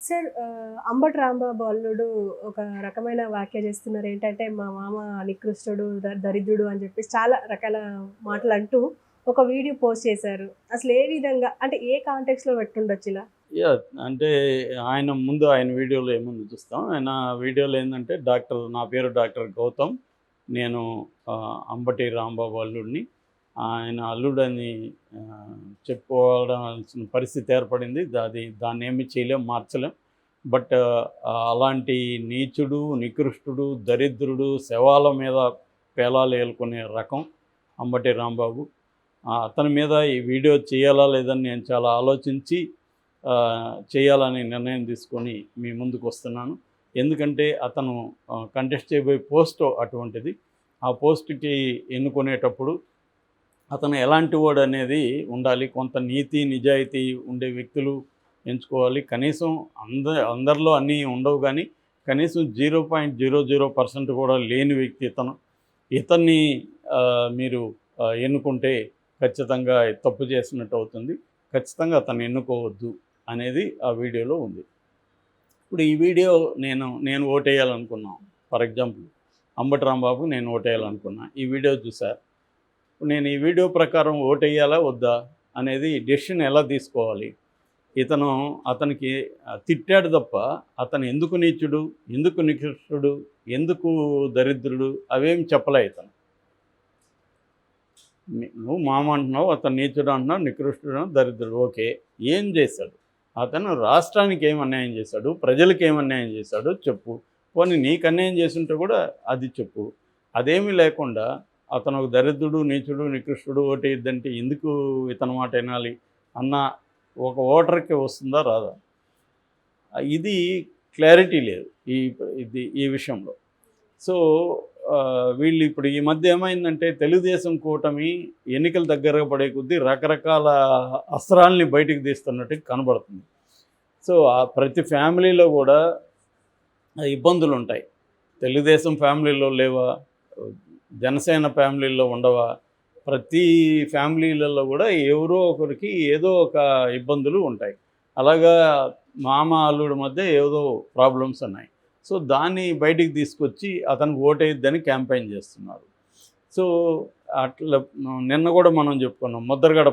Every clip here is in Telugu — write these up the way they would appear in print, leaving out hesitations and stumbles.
సార్ అంబటి రాంబాబు అల్లుడు ఒక రకమైన వ్యాఖ్య చేస్తున్నారు. ఏంటంటే, మా మామ నికృష్టుడు, దరిద్రుడు అని చెప్పేసి చాలా రకాల మాటలంటూ ఒక వీడియో పోస్ట్ చేశారు. అసలు ఏ విధంగా అంటే ఏ కాంటెక్స్‌లో పెట్టుండొచ్చు ఇలా? అంటే ఆయన వీడియోలో ఏముందో చూస్తాం. ఆయన వీడియోలో ఏందంటే నా పేరు డాక్టర్ గౌతమ్. నేను అంబటి రాంబాబు అల్లుడిని. ఆయన అల్లుడని చెప్పుకోవాల్సిన పరిస్థితి ఏర్పడింది. దాన్నేమి చేయలేం, మార్చలేం. బట్ అలాంటి నీచుడు, నికృష్టుడు, దరిద్రుడు, శవాల మీద పేలాలు ఏలుకునే రకం అంబటి రాంబాబు. అతని మీద ఈ వీడియో చేయాలా లేదని నేను చాలా ఆలోచించి చేయాలని నిర్ణయం తీసుకొని మీ ముందుకు వస్తున్నాను. ఎందుకంటే అతను కంటెస్ట్ చేయబోయే పోస్ట్ అటువంటిది. ఆ పోస్ట్కి ఎన్నుకునేటప్పుడు అతను ఎలాంటి వాడు అనేది ఉండాలి. కొంత నీతి నిజాయితీ ఉండే వ్యక్తులు ఎంచుకోవాలి. కనీసం అందరిలో అన్నీ ఉండవు, కానీ కనీసం 0.00% కూడా లేని వ్యక్తి ఇతన్ని మీరు ఎన్నుకుంటే ఖచ్చితంగా తప్పు చేసినట్టు అవుతుంది. ఖచ్చితంగా అతన్ని ఎన్నుకోవద్దు అనేది ఆ వీడియోలో ఉంది. ఇప్పుడు ఈ వీడియో నేను ఓటేయాలనుకున్నాను. ఫర్ ఎగ్జాంపుల్ అంబటి రాంబాబుకు నేను ఓటేయాలనుకున్నా. ఈ వీడియో చూసారు. నేను ఈ వీడియో ప్రకారం ఓటేయాలా వద్దా అనేది డెసిషన్ ఎలా తీసుకోవాలి? అతనికి తిట్టాడు తప్ప అతను ఎందుకు నీచుడు, ఎందుకు నికృష్టుడు, ఎందుకు దరిద్రుడు అవేం చెప్పలే. నువ్వు మామ అంటున్నావు, అతను నీచుడు అంటున్నావు, నికృష్టుడు, దరిద్రుడు. ఓకే, ఏం చేశాడు? అతను రాష్ట్రానికి ఏం అన్యాయం చేశాడు, ప్రజలకు ఏం అన్యాయం చేశాడో చెప్పు. పోనీ నీకు అన్యాయం చేస్తుంటే కూడా అది చెప్పు. అదేమీ లేకుండా అతను ఒక దరిద్రుడు, నీచుడు, నికృష్టుడు, ఓటేద్దంటే ఎందుకు ఇతని మాట వినాలి అన్న ఒక ఓటర్కి వస్తుందా రాదా? ఇది క్లారిటీ లేదు ఈ విషయంలో. సో వీళ్ళు ఇప్పుడు ఈ మధ్య ఏమైందంటే, తెలుగుదేశం కూటమి ఎన్నికలు దగ్గరగా పడే కొద్దీ రకరకాల అస్త్రాలని బయటికి తీస్తున్నట్టు కనబడుతుంది. సో ప్రతి ఫ్యామిలీలో కూడా ఇబ్బందులు ఉంటాయి. తెలుగుదేశం ఫ్యామిలీలో లేవా? జనసేన ఫ్యామిలీలో ఉండవా? ప్రతి ఫ్యామిలీలలో కూడా ఎవరో ఒకరికి ఏదో ఒక ఇబ్బందులు ఉంటాయి. అలాగా మామ అల్లుడి మధ్య ఏదో ప్రాబ్లమ్స్ ఉన్నాయి. సో దాన్ని బయటికి తీసుకొచ్చి అతనికి ఓటేద్దని క్యాంపెయిన్ చేస్తున్నారు. సో అట్లా నిన్న కూడా మనం చెప్పుకున్నాం, ముద్రగడ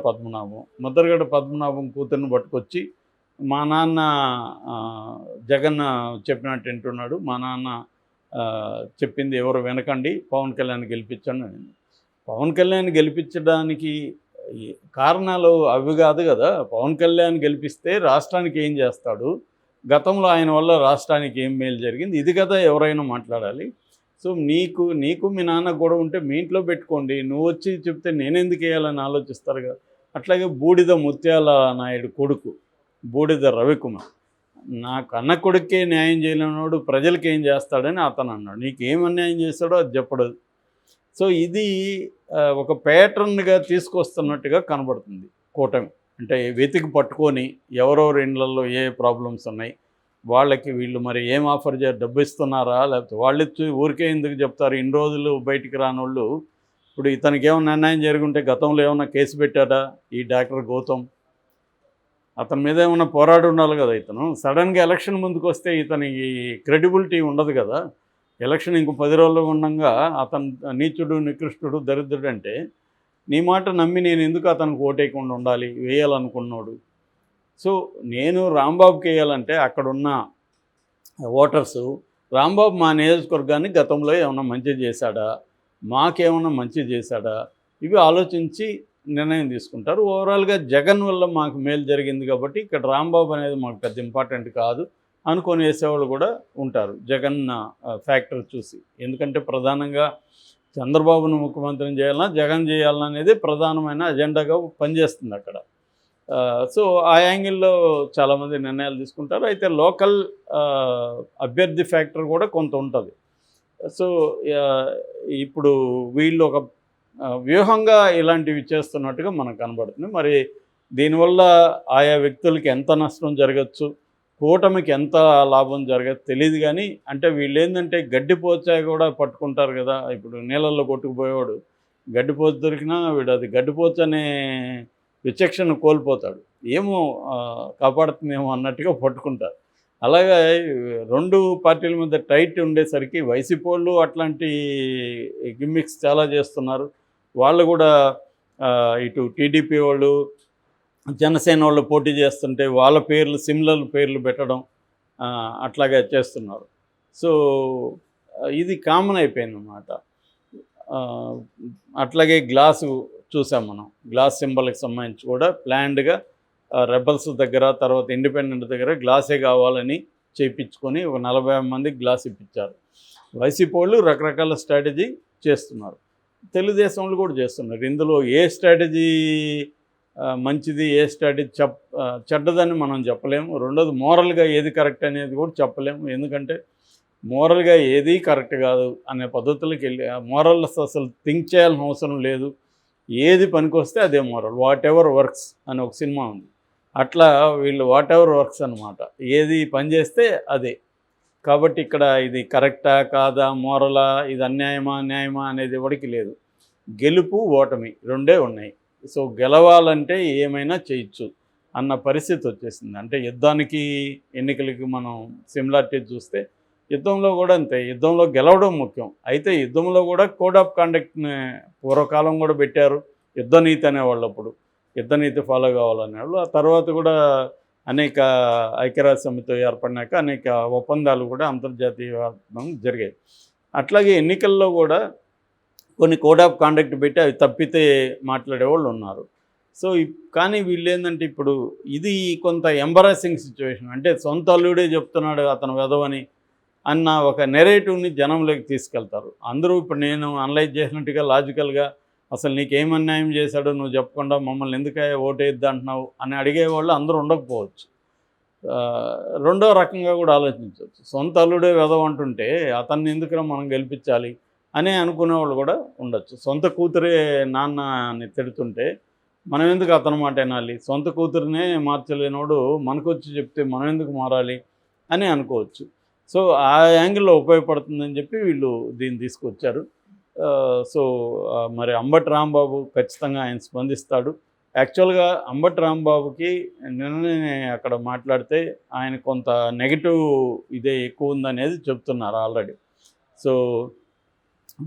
పద్మనాభం కూతుర్ని పట్టుకొచ్చి మా నాన్న జగన్ చెప్పినట్టు వింటున్నాడు, మా నాన్న చెప్పింది ఎవరు వినకండి, పవన్ కళ్యాణ్ గెలిపించండి అని. పవన్ కళ్యాణ్ గెలిపించడానికి కారణాలు అవి కాదు కదా. పవన్ కళ్యాణ్ గెలిపిస్తే రాష్ట్రానికి ఏం చేస్తాడు, గతంలో ఆయన వల్ల రాష్ట్రానికి ఏం మేలు జరిగింది, ఇది కదా ఎవరైనా మాట్లాడాలి. సో నీకు మీ నాన్న గొడవ ఉంటే మీ ఇంట్లో పెట్టుకోండి, నువ్వు వచ్చి చెప్తే నేనెందుకు వేయాలని ఆలోచిస్తారు కదా. అట్లాగే బూడిద ముత్యాల నాయుడు కొడుకు బూడిద రవికుమార్, నాకు అన్న కొడుకే న్యాయం చేయలేనివాడు ప్రజలకి ఏం చేస్తాడని అతను అన్నాడు. నీకు ఏం అన్యాయం చేస్తాడో అది చెప్పడు. సో ఇది ఒక ప్యాటర్న్గా తీసుకొస్తున్నట్టుగా కనబడుతుంది కూటమి. అంటే వెతికి పట్టుకొని ఎవరెవరి ఇండ్లలో ఏ ప్రాబ్లమ్స్ ఉన్నాయి, వాళ్ళకి వీళ్ళు మరి ఏం ఆఫర్ డబ్బు ఇస్తున్నారా, లేకపోతే వాళ్ళు ఇచ్చి ఊరికే ఎందుకు చెప్తారు? ఇన్ని రోజులు బయటికి రానోళ్ళు ఇప్పుడు ఇతనికి ఏమైనా అన్యాయం జరుగుంటే గతంలో ఏమైనా కేసు పెట్టాడా ఈ డాక్టర్ గౌతమ్? అతని మీద ఏమైనా పోరాడి ఉండాలి కదా. ఇతను సడన్గా ఎలక్షన్ ముందుకు వస్తే ఇతనికి క్రెడిబిలిటీ ఉండదు కదా. ఎలక్షన్ ఇంకో 10 రోజులు ఉండగా అతను నీచుడు, నికృష్టుడు, దరిద్రుడు అంటే నీ మాట నమ్మి నేను ఎందుకు అతనికి ఓటేయకుండా ఉండాలి, వేయాలనుకున్నాడు? సో నేను రాంబాబుకి వేయాలంటే అక్కడున్న ఓటర్సు రాంబాబు మా నియోజకవర్గాన్ని గతంలో ఏమైనా మంచి చేశాడా, మాకేమైనా మంచి చేశాడా, ఇవి ఆలోచించి నిర్ణయం తీసుకుంటారు. ఓవరాల్గా జగన్ వల్ల మాకు మేలు జరిగింది కాబట్టి ఇక్కడ రాంబాబు అనేది మాకు పెద్ద ఇంపార్టెంట్ కాదు అనుకొని వేసేవాళ్ళు కూడా ఉంటారు జగన్ ఫ్యాక్టర్ చూసి. ఎందుకంటే ప్రధానంగా చంద్రబాబును ముఖ్యమంత్రిని చేయాలన్నా జగన్ చేయాలన్నా అనేది ప్రధానమైన అజెండాగా పనిచేస్తుంది అక్కడ. సో ఆ యాంగిల్లో చాలామంది నిర్ణయాలు తీసుకుంటారు. అయితే లోకల్ అభ్యర్థి ఫ్యాక్టర్ కూడా కొంత ఉంటుంది. సో ఇప్పుడు వీళ్ళు ఒక వ్యూహంగా ఇలాంటివి చేస్తున్నట్టుగా మనకు కనబడుతుంది. మరి దీనివల్ల ఆయా వ్యక్తులకి ఎంత నష్టం జరగచ్చు, కూటమికి ఎంత లాభం జరగదు తెలియదు. కానీ అంటే వీళ్ళు ఏంటంటే గడ్డిపోచా కూడా పట్టుకుంటారు కదా. ఇప్పుడు నీళ్ళల్లో కొట్టుకుపోయేవాడు గడ్డిపోచ దొరికినా వీడు అది గడ్డిపోచ అనే విచక్షణ కోల్పోతాడు. ఏమో కాపాడుతుందేమో అన్నట్టుగా పట్టుకుంటారు. అలాగా 2 పార్టీల మధ్య టైట్ ఉండేసరికి వైసీపీ వాళ్ళు అట్లాంటి గిమ్మిక్స్ చాలా చేస్తున్నారు. వాళ్ళు కూడా ఇటు టీడీపీ వాళ్ళు, జనసేన వాళ్ళు పోటీ చేస్తుంటే వాళ్ళ పేర్లు సిమిలర్ పేర్లు పెట్టడం అట్లాగే చేస్తున్నారు. సో ఇది కామన్ అయిపోయిందన్నమాట. అట్లాగే గ్లాసు చూసాం మనం. గ్లాస్ సింబల్కి సంబంధించి కూడా ప్లాన్డ్గా రెబల్స్ దగ్గర, తర్వాత ఇండిపెండెంట్ దగ్గర గ్లాసే కావాలని చేయించుకొని ఒక 40 మందికి గ్లాస్ ఇప్పించారు. వైసీపీ వాళ్ళు రకరకాల స్ట్రాటజీ చేస్తున్నారు. తెలుగుదేశం వాళ్ళు కూడా చేస్తున్నారు. ఇందులో ఏ స్ట్రాటజీ మంచిది, ఏ స్ట్రాటజీ చెడ్డదని మనం చెప్పలేము. రెండోది మోరల్గా ఏది కరెక్ట్ అనేది కూడా చెప్పలేము. ఎందుకంటే మోరల్గా ఏది కరెక్ట్ కాదు అనే పద్ధతులకి వెళ్ళి మోరల్స్ అసలు థింక్ చేయాల్సిన అవసరం లేదు. ఏది పనికొస్తే అదే మోరల్. వాట్ ఎవర్ వర్క్స్ అని ఒక సినిమా ఉంది. అట్లా వీళ్ళు వాట్ ఎవర్ వర్క్స్ అనమాట. ఏది పని చేస్తే అదే. కాబట్టి ఇక్కడ ఇది కరెక్టా కాదా, మోరలా, ఇది అన్యాయమా న్యాయమా అనేది ఎవరికి లేదు. గెలుపు ఓటమి రెండే ఉన్నాయి. సో గెలవాలంటే ఏమైనా చేయొచ్చు అన్న పరిస్థితి వచ్చేసింది. అంటే యుద్ధానికి ఎన్నికలకి మనం సిమిలారిటీ చూస్తే యుద్ధంలో కూడా అంతే. యుద్ధంలో గెలవడం ముఖ్యం. అయితే యుద్ధంలో కూడా కోడ్ ఆఫ్ కాండక్ట్ని పూర్వకాలం కూడా పెట్టారు. యుద్ధనీతి అనేవాళ్ళు. అప్పుడు యుద్ధనీతి ఫాలో కావాలనేవాళ్ళు. ఆ తర్వాత కూడా అనేక ఐక్యరాజ్య సమితితో ఏర్పడినాక అనేక ఒప్పందాలు కూడా అంతర్జాతీయ జరిగాయి. అట్లాగే ఎన్నికల్లో కూడా కొన్ని కోడ్ ఆఫ్ కాండక్ట్ పెట్టి అవి తప్పితే మాట్లాడేవాళ్ళు ఉన్నారు. సో కానీ వీళ్ళు ఏంటంటే ఇప్పుడు ఇది కొంత ఎంబరాసింగ్ సిచ్యువేషన్. అంటే సొంత అల్లుడే చెప్తున్నాడు అతను వెధవని అన్న ఒక నెరేటివ్ని జనంలోకి తీసుకెళ్తారు. అందరూ ఇప్పుడు నేను అనలైజ్ చేసినట్టుగా లాజికల్గా అసలు నీకేం అన్యాయం చేశాడో నువ్వు చెప్పకుండా మమ్మల్ని ఎందుకయ్యా ఓటేద్దు అంటున్నావు అని అడిగేవాళ్ళు అందరూ ఉండకపోవచ్చు. రెండో రకంగా కూడా ఆలోచించవచ్చు. సొంత అల్లుడే వెధవ అంటుంటే అతన్ని ఎందుకురా మనం గెలిపించాలి అని అనుకునేవాళ్ళు కూడా ఉండొచ్చు. సొంత కూతురే నాన్నని తిడుతుంటే మనం ఎందుకు అతని మాట వినాలి, సొంత కూతురునే మార్చలేనోడు మనకొచ్చి చెప్తే మనం ఎందుకు మారాలి అని అనుకోవచ్చు. సో ఆ యాంగిల్లో ఉపయోగపడుతుందని చెప్పి వీళ్ళు దీన్ని తీసుకొచ్చారు. సో మరి అంబటి రాంబాబు ఖచ్చితంగా ఆయన స్పందిస్తాడు. యాక్చువల్గా అంబటి రాంబాబుకి నిన్ననే అక్కడ మాట్లాడితే ఆయన కొంత నెగిటివ్ ఇదే ఎక్కువ ఉందనేది చెప్తున్నారు ఆల్రెడీ. సో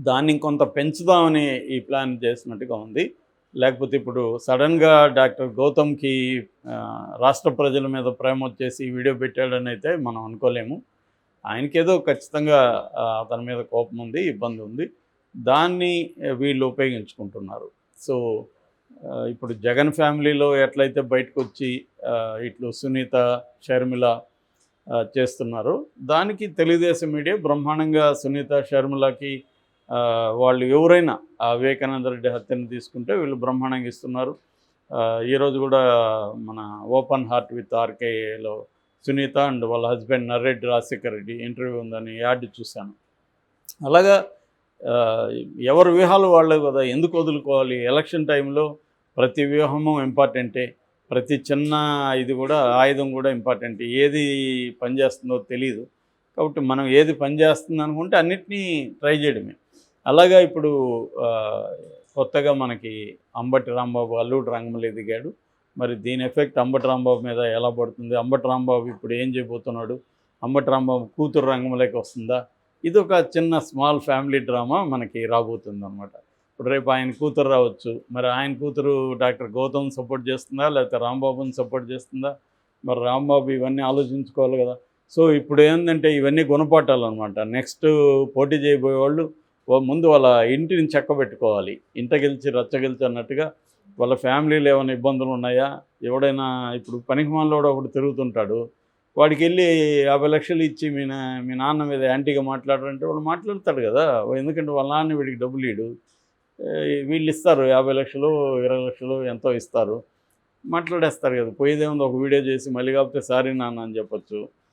దాన్ని కొంత పెంచుదామని ఈ ప్లాన్ చేసినట్టుగా ఉంది. లేకపోతే ఇప్పుడు సడన్గా డాక్టర్ గౌతమ్కి రాష్ట్ర ప్రజల మీద ప్రేమ వచ్చేసి వీడియో పెట్టాడని అయితే మనం అనుకోలేము. ఆయనకేదో ఖచ్చితంగా అతని మీద కోపం ఉంది, ఇబ్బంది ఉంది. దాన్ని వీళ్ళు ఉపయోగించుకుంటున్నారు. సో ఇప్పుడు జగన్ ఫ్యామిలీలో ఎట్లయితే బయటకు వచ్చి ఇట్లు సునీత, షర్మిల చేస్తున్నారు, దానికి తెలుగుదేశం మీడియా బ్రహ్మాండంగా సునీత, షర్మిలకి వాళ్ళు ఎవరైనా వివేకానంద రెడ్డి హత్యను తీసుకుంటే వీళ్ళు బ్రహ్మాండంగా ఇస్తున్నారు. ఈరోజు కూడా మన ఓపెన్ హార్ట్ విత్ ఆర్కేలో సునీత అండ్ వాళ్ళ హస్బెండ్ నర్రెడ్డి రాజశేఖర్ రెడ్డి ఇంటర్వ్యూ ఉందని యాడ్ చూశాను. అలాగా ఎవరి వ్యూహాలు వాళ్ళే కదా, ఎందుకు వదులుకోవాలి? ఎలక్షన్ టైంలో ప్రతి వ్యూహము ఇంపార్టెంటే, ప్రతి చిన్న ఇది కూడా ఆయుధం కూడా ఇంపార్టెంట్. ఏది పనిచేస్తుందో తెలియదు. కాబట్టి మనం ఏది పనిచేస్తుంది అనుకుంటే అన్నిటినీ ట్రై చేయడమే. అలాగా ఇప్పుడు కొత్తగా మనకి అంబటి రాంబాబు అల్లుడు రంగంలో దిగాడు. మరి దీని ఎఫెక్ట్ అంబటి రాంబాబు మీద ఎలా పడుతుంది? అంబటి రాంబాబు ఇప్పుడు ఏం చేయబోతున్నాడు? అంబటి రాంబాబు కూతురు రంగంలోకి వస్తుందా? ఇది ఒక చిన్న స్మాల్ ఫ్యామిలీ డ్రామా మనకి రాబోతుంది అనమాట. ఇప్పుడు రేపు ఆయన కూతురు రావచ్చు. మరి ఆయన కూతురు డాక్టర్ గౌతమ్ సపోర్ట్ చేస్తుందా, లేకపోతే రాంబాబుని సపోర్ట్ చేస్తుందా? మరి రాంబాబు ఇవన్నీ ఆలోచించుకోవాలి కదా. సో ఇప్పుడు ఏంటంటే ఇవన్నీ గుణపాఠాలన్నమాట. నెక్స్ట్ పోటీ చేయబోయేవాళ్ళు ముందు వాళ్ళ ఇంటిని చక్కబెట్టుకోవాలి. ఇంట గెలిచి రచ్చ గెలిచి అన్నట్టుగా వాళ్ళ ఫ్యామిలీలో ఏమైనా ఇబ్బందులు ఉన్నాయా? ఎవడైనా ఇప్పుడు పనికిమాలినోడు ఒకడు తిరుగుతుంటాడు, వాడికి వెళ్ళి 50 లక్షలు ఇచ్చి మీ నాన్న మీద యాంటీగా మాట్లాడారంటే వాడు మాట్లాడతాడు కదా. ఎందుకంటే వాళ్ళ నాన్న వీడికి డబ్బులు ఇడు, వీళ్ళు ఇస్తారు 50 లక్షలు 20 లక్షలు ఎంతో ఇస్తారు, మాట్లాడేస్తారు కదా. పోయేదేముంది, ఒక వీడియో చేసి మళ్ళీ కాకపోతే సారీ నాన్న అని చెప్పొచ్చు.